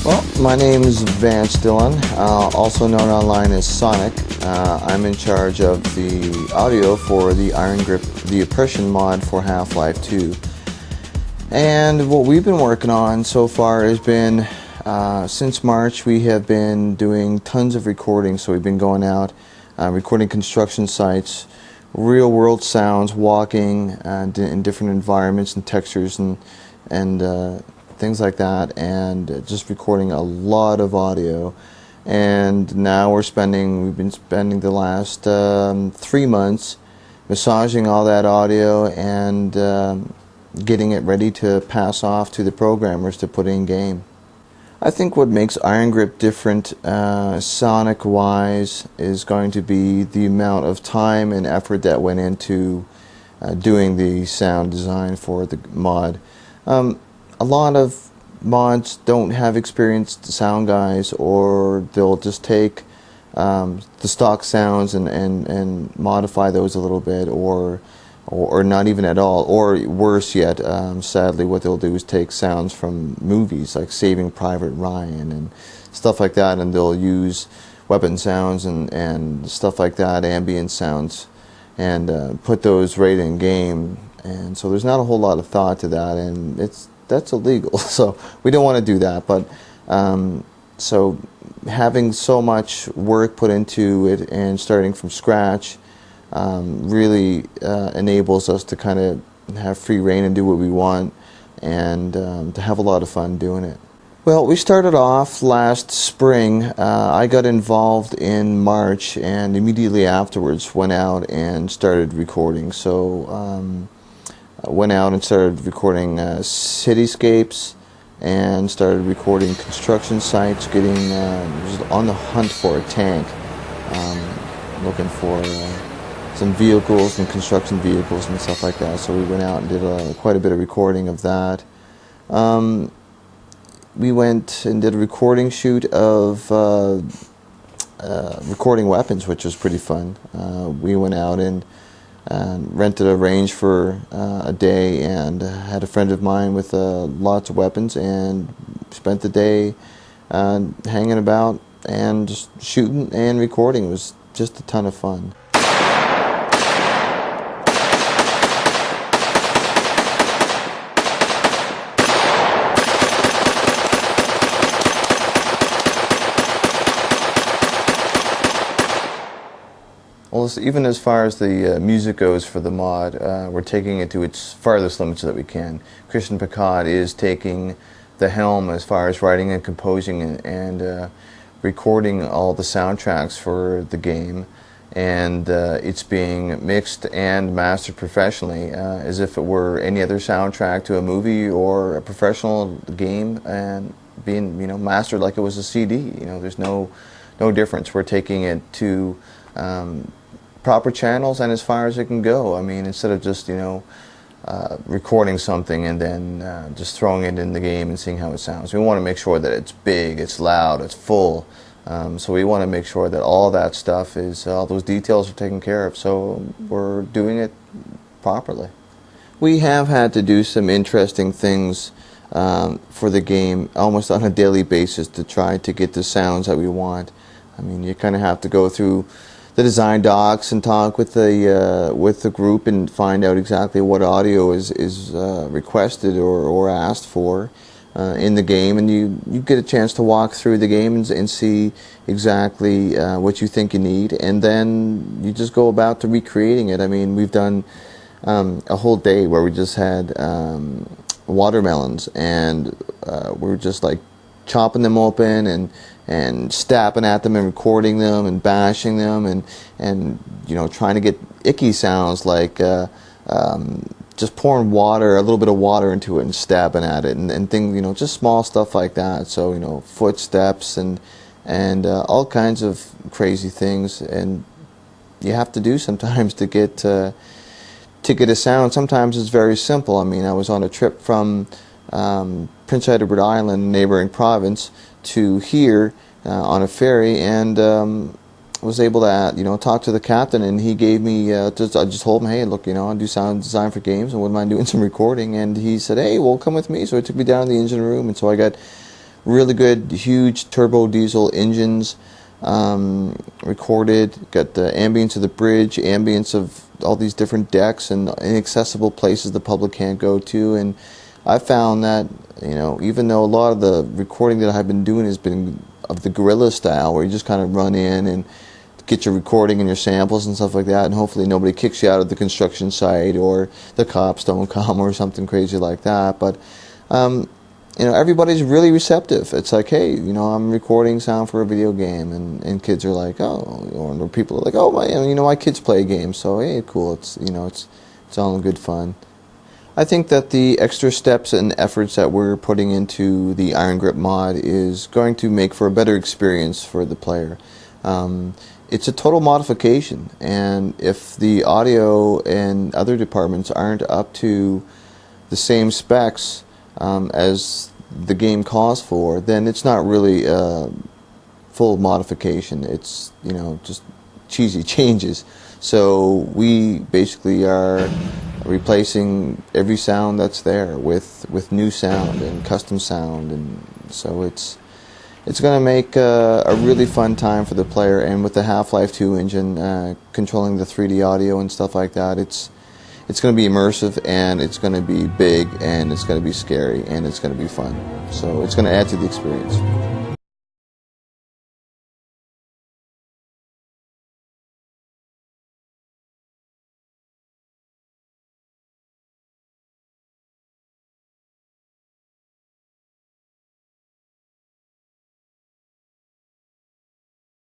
Well, my name is Vance Dillon, also known online as Sonic. I'm in charge of the audio for the Iron Grip, the Oppression mod for Half-Life 2. And what we've been working on so far has been, since March, we have been doing tons of recording. So we've been going out, recording construction sites, real-world sounds, walking in different environments and textures and things like that, and just recording a lot of audio. And now we've been spending the last 3 months massaging all that audio and getting it ready to pass off to the programmers to put in game. I think what makes Iron Grip different sonic wise is going to be the amount of time and effort that went into doing the sound design for the mod. A lot of mods don't have experienced sound guys, or they'll just take the stock sounds and modify those a little bit, or not even at all, or worse yet, sadly what they'll do is take sounds from movies like Saving Private Ryan and stuff like that, and they'll use weapon sounds and stuff like that, ambient sounds, and put those right in game. And so there's not a whole lot of thought to that, and that's illegal, so we don't want to do that. But so having so much work put into it and starting from scratch really enables us to kind of have free reign and do what we want, and to have a lot of fun doing it. Well, we started off last spring. I got involved in March, and immediately afterwards went out and started recording. So went out and started recording cityscapes, and started recording construction sites, getting just on the hunt for a tank, looking for some vehicles and construction vehicles and stuff like that. So we went out and did quite a bit of recording of that. We went and did a recording shoot of recording weapons, which was pretty fun. We went out and rented a range for a day, and had a friend of mine with lots of weapons, and spent the day hanging about and just shooting and recording. It was just a ton of fun. Well, even as far as the music goes for the mod, we're taking it to its farthest limits that we can. Christian Picard is taking the helm as far as writing and composing and recording all the soundtracks for the game, and it's being mixed and mastered professionally, as if it were any other soundtrack to a movie or a professional game, and being, you know, mastered like it was a CD. You know, there's no difference. We're taking it to proper channels and as far as it can go. I mean, instead of just, you know, recording something and then just throwing it in the game and seeing how it sounds. We want to make sure that it's big, it's loud, it's full. So we want to make sure that all that stuff is, all those details are taken care of. So we're doing it properly. We have had to do some interesting things for the game almost on a daily basis to try to get the sounds that we want. I mean, you kind of have to go through the design docs and talk with the group and find out exactly what audio is requested or asked for in the game, and you get a chance to walk through the game and see exactly what you think you need, and then you just go about to recreating it. I mean, we've done a whole day where we just had watermelons, and we were just like chopping them open and stabbing at them and recording them and bashing them and you know, trying to get icky sounds like just pouring water, a little bit of water into it and stabbing at it, and things, you know, just small stuff like that. So, you know, footsteps and all kinds of crazy things, and you have to do sometimes to get a sound. Sometimes it's very simple. I mean, I was on a trip from Prince Edward Island, neighboring province, to here on a ferry, and was able to, you know, talk to the captain, and he gave me, I just told him, hey, look, you know, I do sound design for games, and wouldn't mind doing some recording, and he said, hey, well, come with me. So he took me down to the engine room, and so I got really good, huge turbo diesel engines recorded. Got the ambience of the bridge, ambience of all these different decks and inaccessible places the public can't go to. And I found that, you know, even though a lot of the recording that I've been doing has been of the guerrilla style, where you just kind of run in and get your recording and your samples and stuff like that, and hopefully nobody kicks you out of the construction site or the cops don't come or something crazy like that. But you know, everybody's really receptive. It's like, hey, you know, I'm recording sound for a video game, and kids are like, oh, or people are like, oh, you know, my kids play games, so hey, cool. It's, you know, it's all in good fun. I think that the extra steps and efforts that we're putting into the Iron Grip mod is going to make for a better experience for the player. It's a total modification, and if the audio and other departments aren't up to the same specs as the game calls for, then it's not really a full modification. It's, you know, just cheesy changes. So we basically are replacing every sound that's there with new sound and custom sound, and so it's going to make a really fun time for the player. And with the Half-Life 2 engine controlling the 3D audio and stuff like that, it's going to be immersive, and it's going to be big, and it's going to be scary, and it's going to be fun. So it's going to add to the experience.